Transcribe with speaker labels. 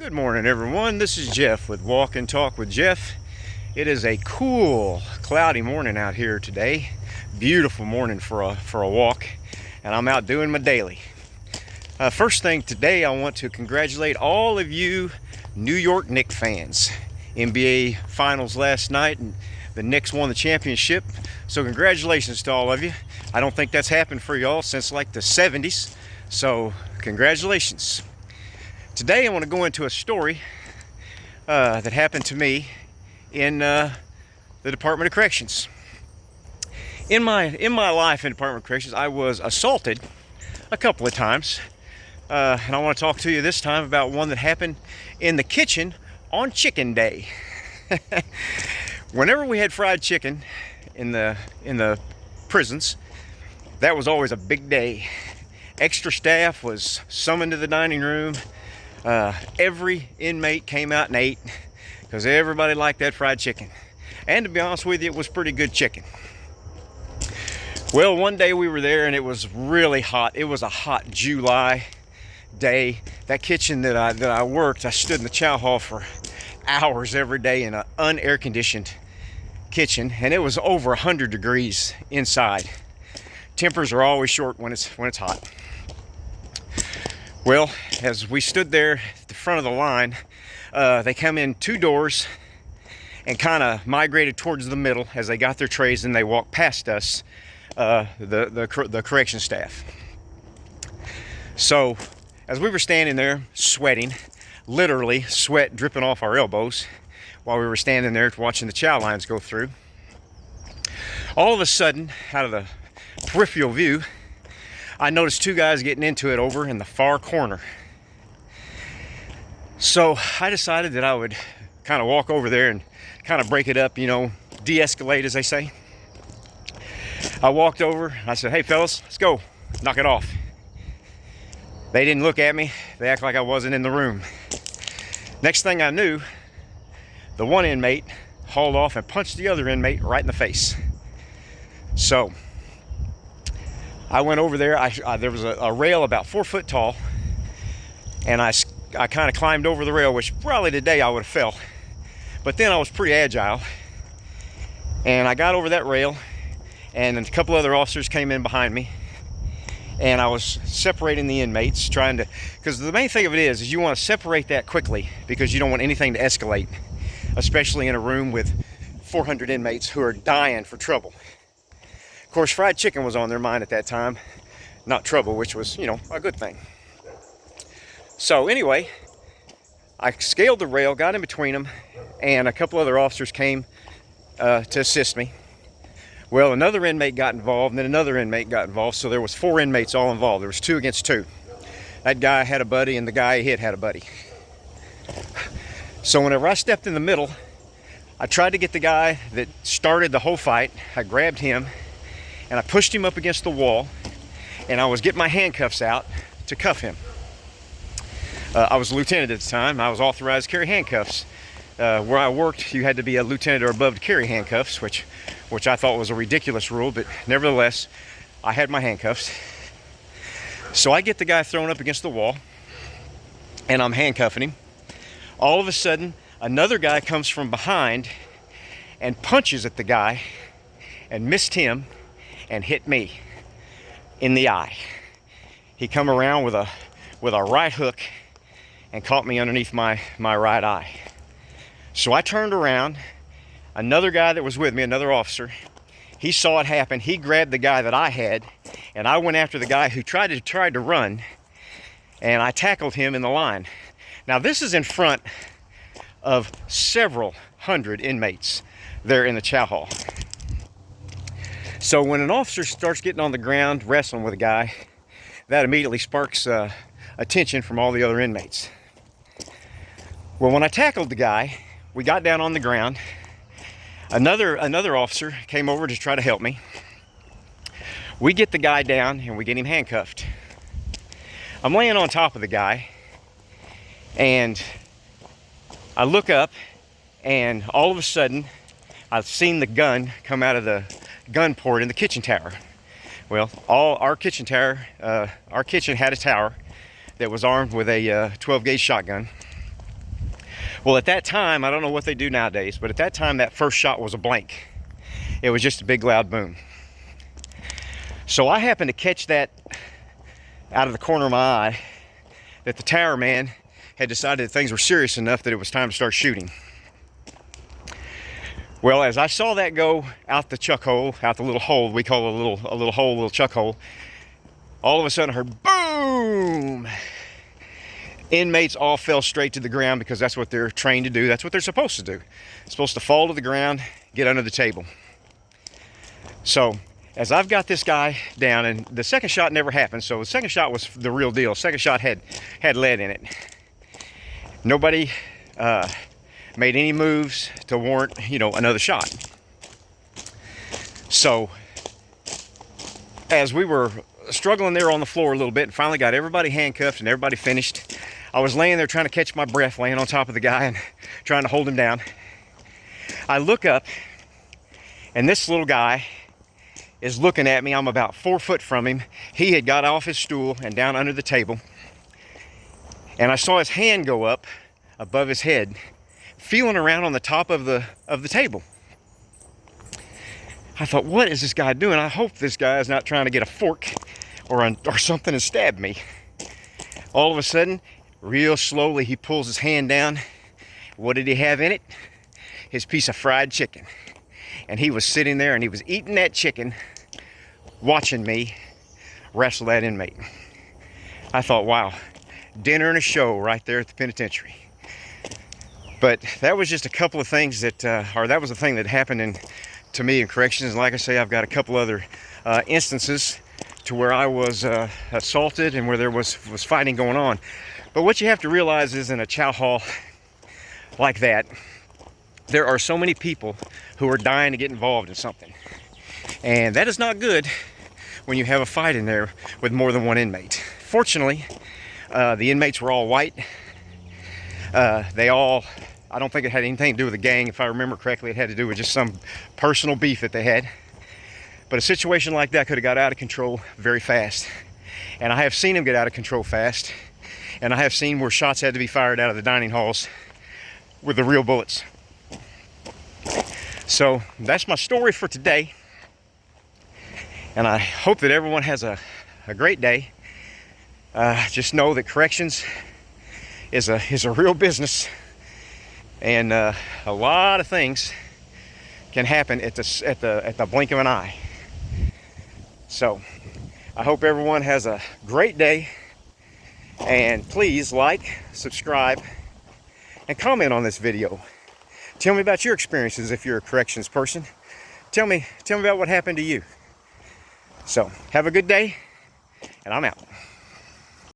Speaker 1: Good morning, everyone. This is Jeff with Walk and Talk with Jeff. It is a cool, cloudy morning out here today. Beautiful morning for a walk, and I'm out doing my daily. First thing today, I want to congratulate all of you New York Knicks fans. NBA Finals last night, and the Knicks won the championship. So congratulations to all of you. I don't think that's happened for y'all since like the 70s. So congratulations. Today I want to go into a story that happened to me in the Department of Corrections. In my life in Department of Corrections, I was assaulted a couple of times, and I want to talk to you this time about one that happened in the kitchen on Chicken Day. Whenever we had fried chicken in the prisons, that was always a big day. Extra staff was summoned to the dining room. Every inmate came out and ate because everybody liked that fried chicken. And to be honest with you, it was pretty good chicken. Well, one day we were there and it was really hot. It was a hot July day. That kitchen that I worked, I stood in the chow hall for hours every day in an unair conditioned kitchen, and it was over 100 degrees inside. Tempers are always short when it's hot. Well, as we stood there at the front of the line, they come in two doors and kind of migrated towards the middle as they got their trays, and they walked past us, the correction staff. So as we were standing there sweating, literally sweat dripping off our elbows while we were standing there watching the chow lines go through, all of a sudden, out of the peripheral view, I noticed two guys getting into it over in the far corner. So I decided that I would kind of walk over there and kind of break it up, de-escalate, as they say. I walked over, I said, "Hey fellas, let's go, knock it off." They didn't look at me, they act like I wasn't in the room. Next thing I knew, the one inmate hauled off and punched the other inmate right in the face. So I went over there. There was a rail about 4 foot tall, and I kind of climbed over the rail, which probably today I would have fell. But then I was pretty agile, and I got over that rail, and a couple other officers came in behind me, and I was separating the inmates, because the main thing of it is you want to separate that quickly because you don't want anything to escalate, especially in a room with 400 inmates who are dying for trouble. Of course, fried chicken was on their mind at that time, not trouble, which was, a good thing. So anyway, I scaled the rail, got in between them, and a couple other officers came to assist me. Well, another inmate got involved, and then another inmate got involved, so there was 4 inmates all involved. There was 2 against 2. That guy had a buddy, and the guy he hit had a buddy. So whenever I stepped in the middle, I tried to get the guy that started the whole fight. I grabbed him, and I pushed him up against the wall, and I was getting my handcuffs out to cuff him. I was a lieutenant at the time. I was authorized to carry handcuffs. Where I worked, you had to be a lieutenant or above to carry handcuffs, which I thought was a ridiculous rule, but nevertheless, I had my handcuffs. So I get the guy thrown up against the wall, and I'm handcuffing him. All of a sudden, another guy comes from behind and punches at the guy and missed him and hit me in the eye. He come around with a right hook and caught me underneath my right eye. So I turned around. Another guy that was with me, another officer, he saw it happen. He grabbed the guy that I had, and I went after the guy who tried to run, and I tackled him in the line. Now this is in front of several hundred inmates there in the chow hall. So when an officer starts getting on the ground wrestling with a guy, that immediately sparks attention from all the other inmates. Well, when I tackled the guy, we got down on the ground. Another officer came over to try to help me. We get the guy down and we get him handcuffed. I'm laying on top of the guy, and I look up, and all of a sudden I've seen the gun come out of the gun port in the kitchen tower. Well, our kitchen had a tower that was armed with a 12 gauge shotgun. Well, at that time, I don't know what they do nowadays, but at that time, that first shot was a blank. It was just a big loud boom. So I happened to catch that out of the corner of my eye, that the tower man had decided that things were serious enough that it was time to start shooting. Well, as I saw that go out the chuck hole, out the little hole, we call it a little hole, a little chuck hole, all of a sudden I heard boom! Inmates all fell straight to the ground because that's what they're trained to do. That's what they're supposed to do. They're supposed to fall to the ground, get under the table. So as I've got this guy down, and the second shot never happened, so the second shot was the real deal. Second shot had lead in it. Nobody made any moves to warrant, another shot. So as we were struggling there on the floor a little bit and finally got everybody handcuffed and everybody finished, I was laying there trying to catch my breath, laying on top of the guy and trying to hold him down. I look up and this little guy is looking at me. I'm about 4 foot from him. He had got off his stool and down under the table. And I saw his hand go up above his head, feeling around on the top of the table. I thought, what is this guy doing? I hope this guy is not trying to get a fork or something and stab me. All of a sudden, real slowly, he pulls his hand down. What did he have in it? His piece of fried chicken. And he was sitting there and he was eating that chicken, watching me wrestle that inmate. I thought, wow, dinner and a show right there at the penitentiary. But that was just a couple of things that was a thing that happened to me in corrections. And like I say, I've got a couple other instances to where I was assaulted and where there was fighting going on. But what you have to realize is in a chow hall like that, there are so many people who are dying to get involved in something. And that is not good when you have a fight in there with more than one inmate. Fortunately, the inmates were all white. I don't think it had anything to do with the gang. If I remember correctly, it had to do with just some personal beef that they had. But a situation like that could have got out of control very fast. And I have seen them get out of control fast. And I have seen where shots had to be fired out of the dining halls with the real bullets. So that's my story for today. And I hope that everyone has a great day. Just know that corrections is a real business. And a lot of things can happen at the blink of an eye. So I hope everyone has a great day. And please like, subscribe, and comment on this video. Tell me about your experiences if you're a corrections person. Tell me about what happened to you. So have a good day, and I'm out.